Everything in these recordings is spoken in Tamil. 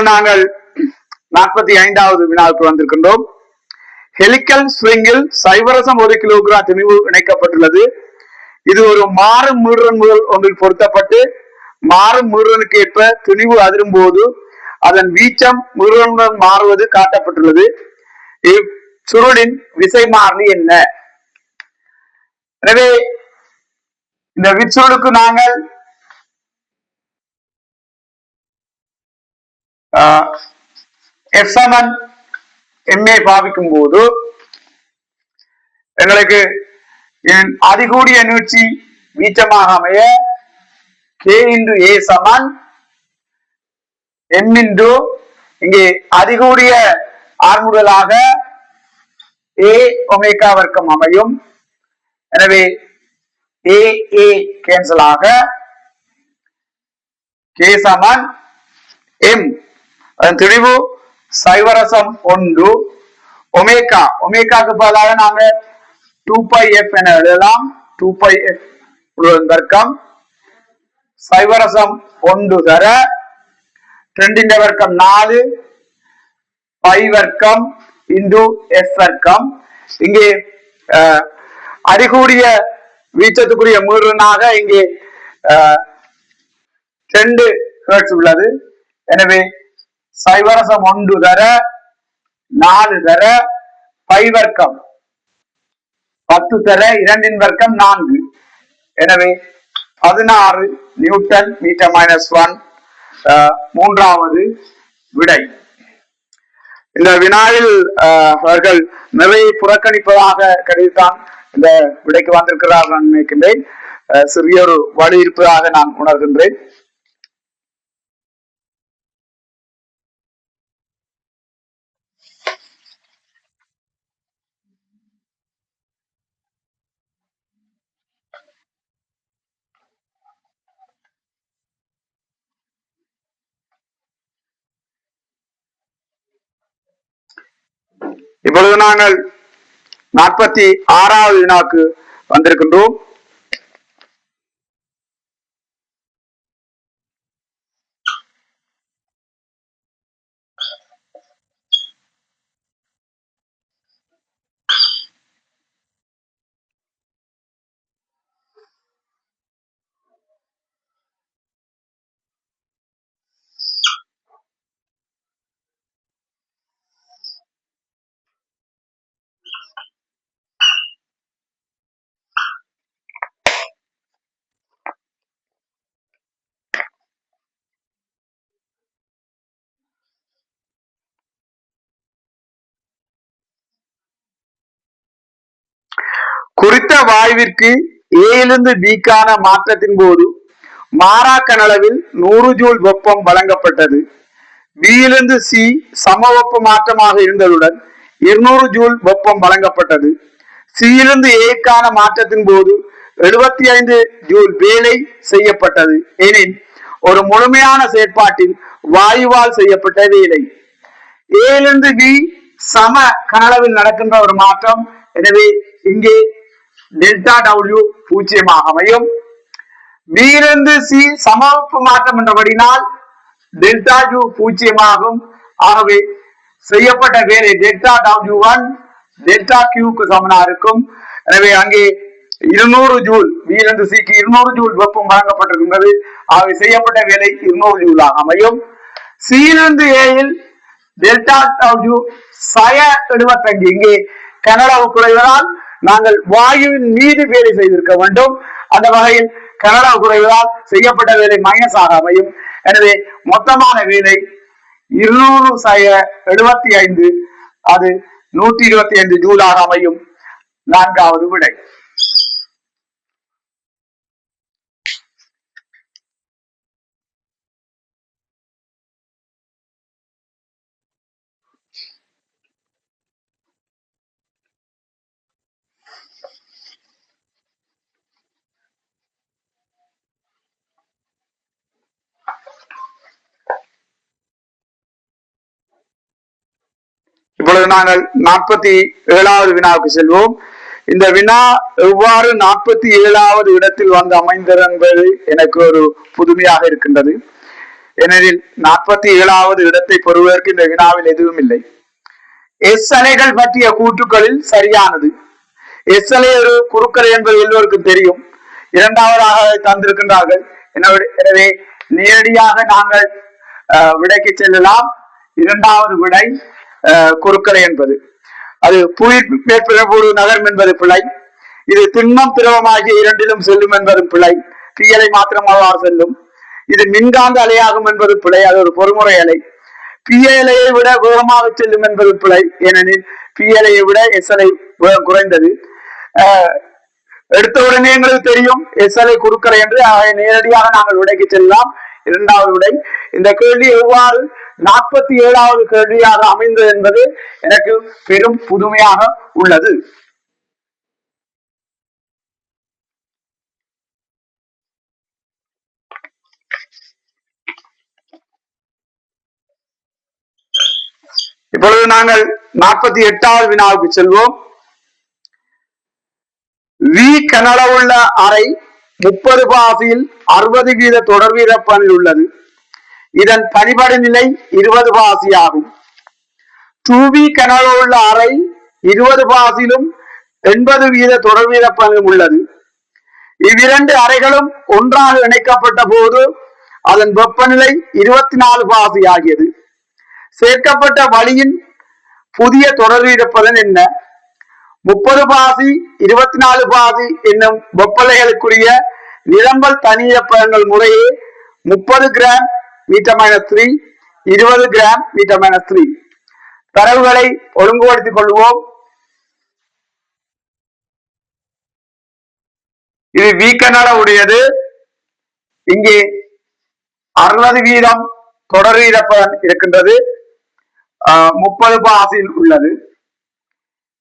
இப்பொழுது நாங்கள் 45வது வினாவுக்கு வந்திருக்கின்றோம். ஹெலிக்கல் ஸ்ட்ரிங்கில் சைவரசம் 1 கிலோகிராம் திணிவு இணைக்கப்பட்டுள்ளது. இது ஒரு மாறும் மீறுடன் முதல் ஒன்றில் பொருத்தப்பட்டு மாறும் மீறுதலுக்கு ஏற்ப திணிவு அதிரும் போது அதன் வீச்சம் மீறுடன் மாறுவது காட்டப்பட்டுள்ளது. இச்சுருளின் விசை மாறிலி என்ன? எனவே இந்த விச்சுருளுக்கு நாங்கள் FMA பாவிக்கும் போது எங்களுக்கு அதிகூடிய நீட்சி வீச்சமாக அமைய K×A சமன் M இங்கே அதிகூடிய ஆர்முதலாக A ஒமேகா வர்க்கம் அமையும். எனவே A கேன்சல் ஆக K சமன் M அதன் திணிவு சைவரசம் 1 ஒமேகாக்கு பதிலாக நாங்க 2πf என எழுதலாம். 2πf வர்க்கம் சைவரசம் 1 தர 2 வர்க்கம் 4 π வர்க்கம் F வர்க்கம். இங்கே அதிகூடிய வீச்சத்துக்குரிய மீறுனாக இங்கே 2 ஹெர்ட்ஸ் உள்ளது. எனவே சைவரசம் 1 தர 4 தர π வர்க்கம் 10 தர 2 வர்க்கம் 4. எனவே 16 நியூட்டன் மீட்டர் -1 மூன்றாவது விடை. இந்த வினாவில் அவர்கள் நிறைய புறக்கணிப்பதாக கருதித்தான் இந்த விடைக்கு வந்திருக்கிறார்கள் நான் நினைக்கின்றேன். சிறிய ஒரு வழி இருப்பதாக நான் உணர்கின்றேன். இப்பொழுது நாங்கள் 46வது வினாக்கு வந்திருக்கின்றோம். குறித்த வாயுவிற்கு ஏயிலிருந்து பிக்கான மாற்றத்தின் போது மாறா கனளவில் 100 ஜூல் வெப்பம் வழங்கப்பட்டது. பியிலிருந்து சி சமவெப்ப மாற்றமாக இருந்ததுடன் 200 ஜூல் வெப்பம் வழங்கப்பட்டது. சியிலிருந்து ஏக்கான மாற்றத்தின் போது 75 ஜூல் வேலை செய்யப்பட்டது எனில் ஒரு முழுமையான செயற்பாட்டில் வாயுவால் செய்யப்பட்ட வேலை. ஏயிலிருந்து பி சம கனளவில் நடக்கின்ற ஒரு மாற்றம். எனவே இங்கே டெல்டா W 0 அமையும். பியிலிருந்து சி சமவெப்ப மாற்றம் என்றபடினால் டெல்டா U 0 ஆகும். ஆகவே செய்யப்பட்ட வேலை டெல்டா W1 டெல்டா Qக்கு சமனா இருக்கும். எனவே அங்கே 200 ஜூல் பியிலிருந்து சிக்கு 200 ஜூல் வெப்பம் வழங்கப்பட்டிருக்கின்றது. ஆகவே செய்யப்பட்ட வேலை 200 ஜூலாக அமையும். சியிலிருந்து ஏயில் டெல்டா W 75 இங்கே கனளவு குறைவதால் நாங்கள் வாயுவின் மீது வேலை செய்திருக்க வேண்டும். அந்த வகையில் கனளவு குறைவதால் செய்யப்பட்ட வேலை மைனஸ் ஆக அமையும். எனவே மொத்தமான வேலை 200/75 அது 125 ஜூலாக அமையும். நான்காவது விடை. இப்பொழுது நாங்கள் 47வது வினாவுக்கு செல்வோம். இந்த வினா எவ்வாறு 47வது இடத்தில் வந்து அமைந்தது என்பது எனக்கு ஒரு புதுமையாக இருக்கின்றது. ஏனெனில் 47வது இடத்தை பெறுவதற்கு இந்த வினாவில் எதுவும் இல்லை. எஸ் அலைகள் பற்றிய கூற்றுக்களில் சரியானது. எஸ் அலை ஒரு குறுக்கலை என்பது எல்லோருக்கும் தெரியும். இரண்டாவதாக தந்திருக்கின்றார்கள். எனவே நேரடியாக நாங்கள் விடைக்கு செல்லலாம். இரண்டாவது விடை குறுக்கலை என்பது. அது புவிர் மேற்பரப்பு நகரம் என்பது பிழை. இது திண்மம் திரவமாகிய இரண்டிலும் செல்லும் என்பதும் பிழை. பியலை மாத்திரமாக செல்லும். இது மின்காந்த அலையாகும் என்பது பிழை. அது ஒரு பொறுமுறை அலை. பியலையை விட வேகமாக செல்லும் என்பது பிழை. ஏனெனில் பியலையை விட எஸ் அலை வேகம் குறைந்தது. எடுத்த உடனே எங்களுக்கு தெரியும் எஸ் அலை குறுக்கலை என்று. நேரடியாக நாங்கள் விடைக்கு செல்லலாம். இரண்டாவது விடை. இந்த கேள்வி எவ்வாறு 47வது கேள்வியாக அமைந்தது என்பது எனக்கு பெரும் புதுமையாக உள்ளது. இப்பொழுது நாங்கள் 48வது வினாவுக்கு செல்வோம். வி கனளவுள்ள அறை 30 பாசியில் 60% தொடர் வீரப்பனில் உள்ளது. இதன் பனிபடு நிலை 20 பாசி ஆகும். 2V கனளவுள்ள அறை 20 பாசிலும் 80% தொடர் வீரப்பனிலும் உள்ளது. இவ்விரண்டு அறைகளும் ஒன்றாக இணைக்கப்பட்ட போது அதன் வெப்பநிலை 24 பாசி ஆகியது. சேர்க்கப்பட்ட வளியின் புதிய தொடர் வீரப்பதன் என்ன? 30 பாசி 24 பாசி என்னும் வெப்பநிலைகளுக்குரிய நிரம்பல் தனியப்பதங்கள் முறையே 30 கிராம் மீட்டர்-3, 20 கிராம் மீட்டர்-3. தரவுகளை ஒழுங்குபடுத்திக் கொள்வோம். இது வி கனள உடையது. இங்கே 60% தொடர் வீரப்பதன் இருக்கின்றது. 30 பாசில் உள்ளது.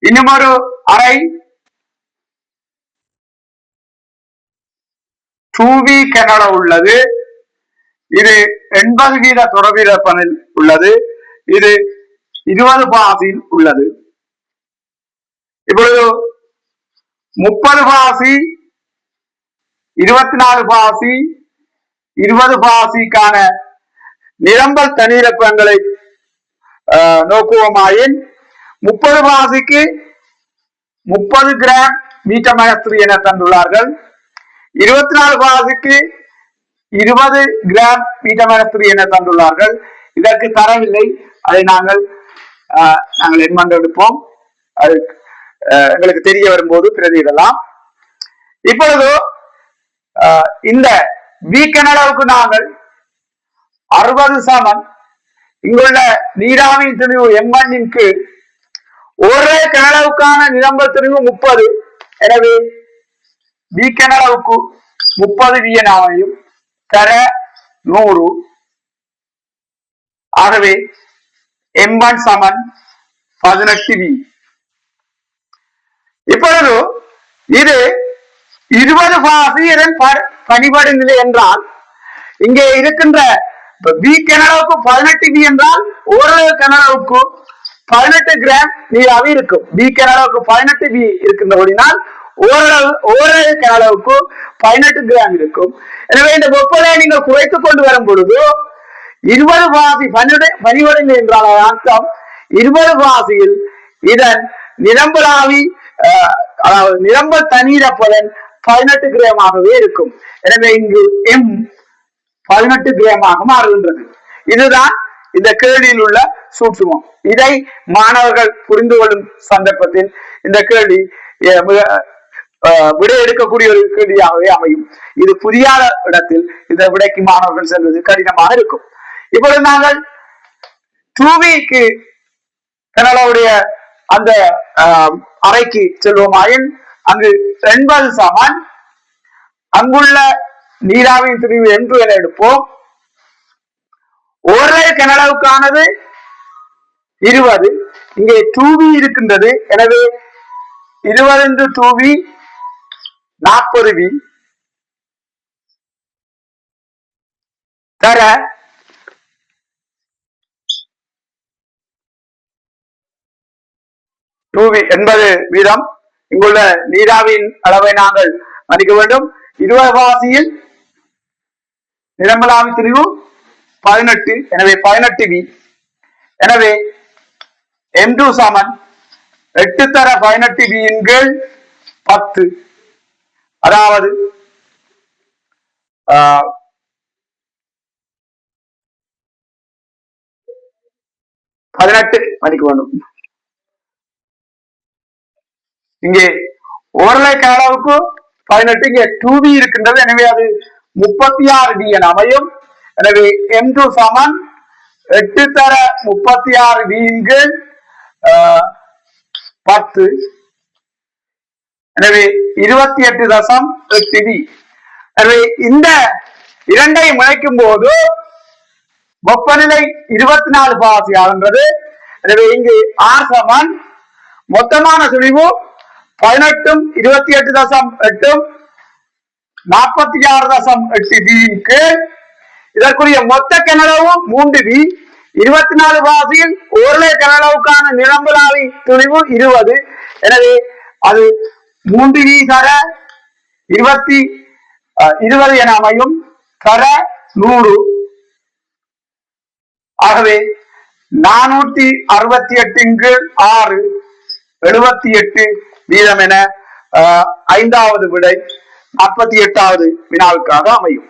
இன்னும் ஒரு அறை 2V கனள உள்ளது. இது 80% தொடர் வீரப்பதனில் உள்ளது. இது 20 பாசில் உள்ளது. இப்பொழுது 30 பாசி 24 பாசி 20 பாசிக்கான நிரம்பல் தனிரப்பங்களை நோக்குவோமாயின் 30 பாசிக்கு 30 கிராம் மீட்டர்-3 என தந்துள்ளார்கள். 24 பாசிக்கு 20 கிராம் மீட்டர்-3 என தந்துள்ளார்கள். இதற்கு தரவில்லை. அதை நாங்கள் எண்மண்டு எடுப்போம். அது எங்களுக்கு தெரிய வரும்போது பிரதியிடலாம். இப்பொழுது இந்த வி கனடாவுக்கு நாங்கள் 60 சமன் இங்குள்ள நீராவியின் திணிவு M1 கீழ் ஒரே கனடாவுக்கான நிரம்பல் திணிவு 30. எனவே வி கனடாவுக்கு 30 வி என அமையும். தர 100. ஆகவே M1 சமன் 18 வி. இப்பொழுது இது 20 பாசி பனிபடு நிலை என்றால் இங்கே இருக்கின்ற வி கனடாவுக்கு 18 வி என்றால் ஓரளவு கனடாவுக்கு 18 கிராம் நீராவி இருக்கும். வி கனடாவுக்கு 18 வி இருக்கின்றபடினால் ஓரளவு கனடாவுக்கு 18 கிராம் இருக்கும். எனவே இந்த வெப்பநிலையை நீங்கள் குறைத்துக் கொண்டு வரும் பொழுது 20 பாசி பனிபடு நிலை என்றால் அர்த்தம் 20 பாசியில் இதன் நிரம்பலாவி அதாவது நிரம்பல் தண்ணீரப்பதன் 18 கிராமாகவே இருக்கும். எனவே இங்கு M 18 கிராமாக மாறுகின்றது. இதுதான் இந்த கேள்வியில் உள்ள சூட்சுமம். இதை மாணவர்கள் புரிந்து கொள்ளும் சந்தர்ப்பத்தில் இந்த கேள்வி விடை எடுக்கக்கூடிய ஒரு கேள்வியாகவே அமையும். இது புரியாத இடத்தில் இந்த விடைக்கு மாணவர்கள் செல்வது கடினமாக இருக்கும். இப்பொழுது நாங்கள் 2Vக்கு கனடாவுடைய அந்த அறைக்கு செல்வோமாயின் அங்கு 80 சமன் அங்குள்ள நீராவியின் திணிவு என்று என எடுப்போம். ஒரே கனடாவுக்கானது 20. இங்கே 2V இருக்கின்றது. எனவே 20 into 2V 40 V தர 2V 80%. இங்குள்ள நீராவியின் அளவை நாங்கள் மதிக்க வேண்டும். 20 பாசியில் நிரம்பலாவி திணிவு 18. எனவே 18 வி. எனவே M2 சமன் 8 தர 18 வியின் கீழ் 10. அதாவது 18 மணிக்கு வேண்டும். இங்கே ஓரலைக்கு அளவுக்கு 18, இங்கே 2B இருக்கின்றது. எனவே அது 36B என அமையும். எனவே M2 சமன் 8 தர 36B இன் கீழ் 10. எனவே 28.8B. எனவே இந்த இரண்டை முனைக்கும் போது வெப்பநிலை 24 பாசி ஆகின்றது. எனவே இங்கு R சமன் மொத்தமான சுழிவு 18, 28.8, 46.8B கீழ் இதற்குரிய மொத்த கனளவு 3B. 24 பாசியில் ஓரலை கனளவுக்கான நிரம்பலாவி துணிவு 20. எனவே அது 3B தர 20 என அமையும். தர 100. ஆகவே 468 கீழ் 6 78 வீதம் என 5வது விடை 48வது வினாவுக்காக அமையும்.